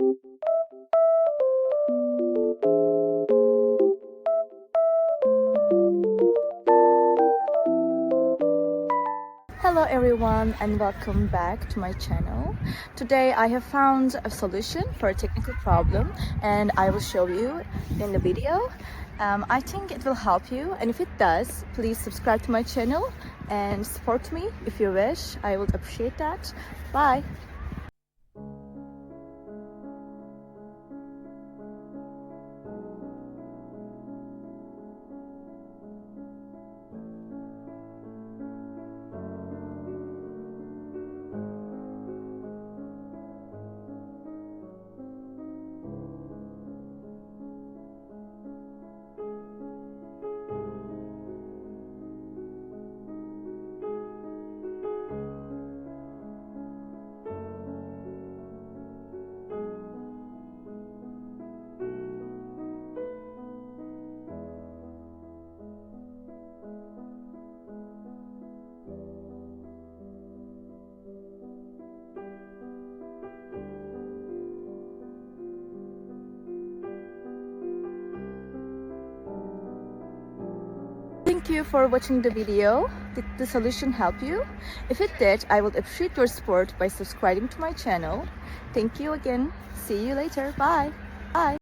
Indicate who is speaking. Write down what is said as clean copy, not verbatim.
Speaker 1: Hello everyone and welcome back to my channel. Today I have found a solution for a technical problem and I will show you in the video. I think it will help you, and if it does, please subscribe to my channel and support me if you wish. I would appreciate that. Bye! Thank you for watching the video. Did the solution help you? If it did, I would appreciate your support by subscribing to my channel. Thank you again. See you later. Bye. Bye.